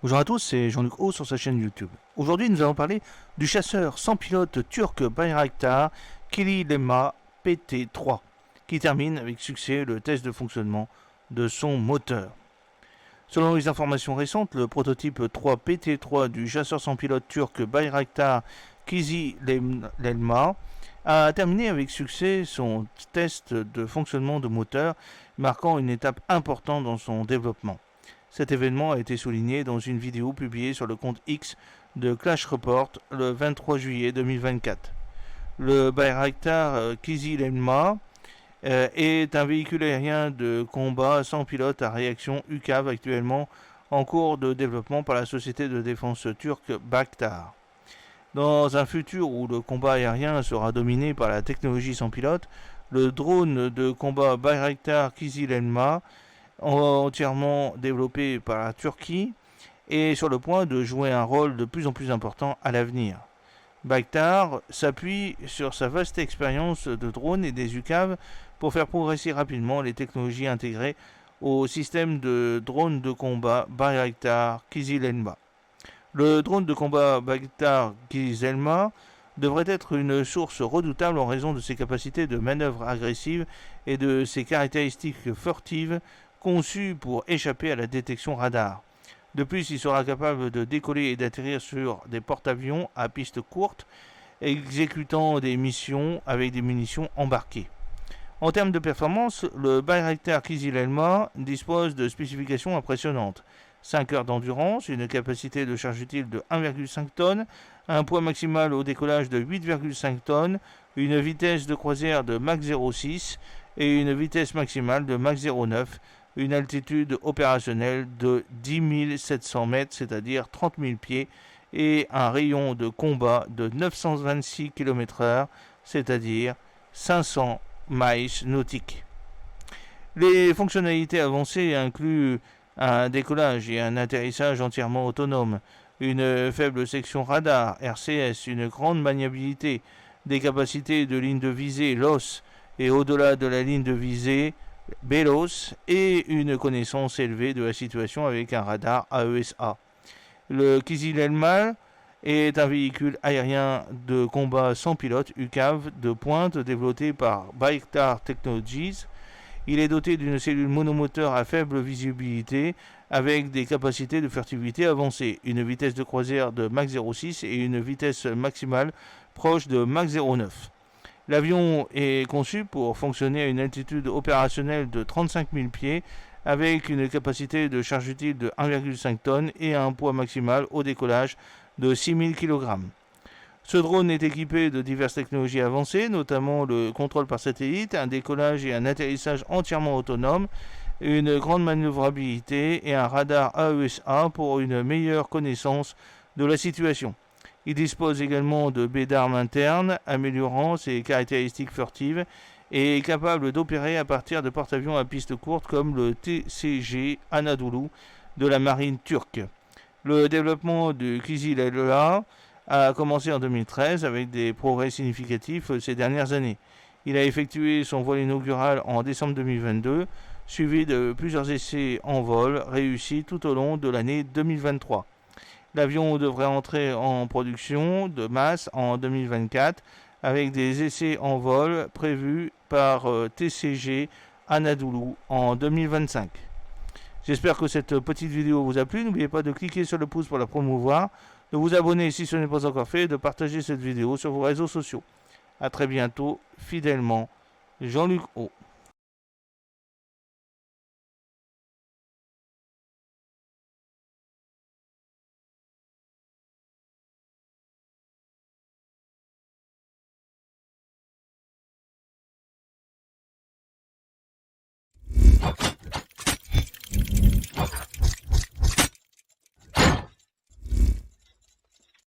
Bonjour à tous, c'est Jean-Luc O sur sa chaîne YouTube. Aujourd'hui, nous allons parler du chasseur sans pilote turc Bayraktar Kililema PT3, qui termine avec succès le test de fonctionnement de son moteur. Selon les informations récentes, le prototype 3 PT3 du chasseur sans pilote turc Bayraktar Kililema a terminé avec succès son test de fonctionnement de moteur, marquant une étape importante dans son développement. Cet événement a été souligné dans une vidéo publiée sur le compte X de Clash Report le 23 juillet 2024. Le Bayraktar Kililema est un véhicule aérien de combat sans pilote à réaction UCAV actuellement en cours de développement par la société de défense turque Bayraktar. Dans un futur où le combat aérien sera dominé par la technologie sans pilote, le drone de combat Bayraktar Kililema, entièrement développé par la Turquie, est sur le point de jouer un rôle de plus en plus important à l'avenir. Bayraktar s'appuie sur sa vaste expérience de drones et des UCAV pour faire progresser rapidement les technologies intégrées au système de drones de combat Bayraktar Kililema. Le drone de combat Bayraktar Kililema devrait être une source redoutable en raison de ses capacités de manœuvre agressive et de ses caractéristiques furtives conçu pour échapper à la détection radar. De plus, il sera capable de décoller et d'atterrir sur des porte-avions à piste courte, exécutant des missions avec des munitions embarquées. En termes de performance, le Bayraktar Kililema dispose de spécifications impressionnantes. 5 heures d'endurance, une capacité de charge utile de 1,5 tonnes, un poids maximal au décollage de 8,5 tonnes, une vitesse de croisière de Mach 0,6 et une vitesse maximale de Mach 0,9, une altitude opérationnelle de 10 700 mètres, c'est-à-dire 30 000 pieds, et un rayon de combat de 926 km/h, c'est-à-dire 500 miles nautiques. Les fonctionnalités avancées incluent un décollage et un atterrissage entièrement autonomes, une faible section radar, RCS, une grande maniabilité, des capacités de ligne de visée LOS et au-delà de la ligne de visée BELOS et une connaissance élevée de la situation avec un radar AESA. Le Kililema est un véhicule aérien de combat sans pilote UCAV de pointe développé par Bayraktar Technologies. Il est doté d'une cellule monomoteur à faible visibilité avec des capacités de furtivité avancées, une vitesse de croisière de Mach 0,6 et une vitesse maximale proche de Mach 0,9. L'avion est conçu pour fonctionner à une altitude opérationnelle de 35 000 pieds avec une capacité de charge utile de 1,5 tonnes et un poids maximal au décollage de 6 000 kg. Ce drone est équipé de diverses technologies avancées, notamment le contrôle par satellite, un décollage et un atterrissage entièrement autonomes, une grande manœuvrabilité et un radar AESA pour une meilleure connaissance de la situation. Il dispose également de baies d'armes internes, améliorant ses caractéristiques furtives et est capable d'opérer à partir de porte-avions à piste courte comme le TCG Anadolu de la marine turque. Le développement du Kililema a commencé en 2013 avec des progrès significatifs ces dernières années. Il a effectué son vol inaugural en décembre 2022, suivi de plusieurs essais en vol réussis tout au long de l'année 2023. L'avion devrait entrer en production de masse en 2024 avec des essais en vol prévus par TCG Anadolu en 2025. J'espère que cette petite vidéo vous a plu. N'oubliez pas de cliquer sur le pouce pour la promouvoir, de vous abonner si ce n'est pas encore fait et de partager cette vidéo sur vos réseaux sociaux. A très bientôt, fidèlement, Jean-Luc O.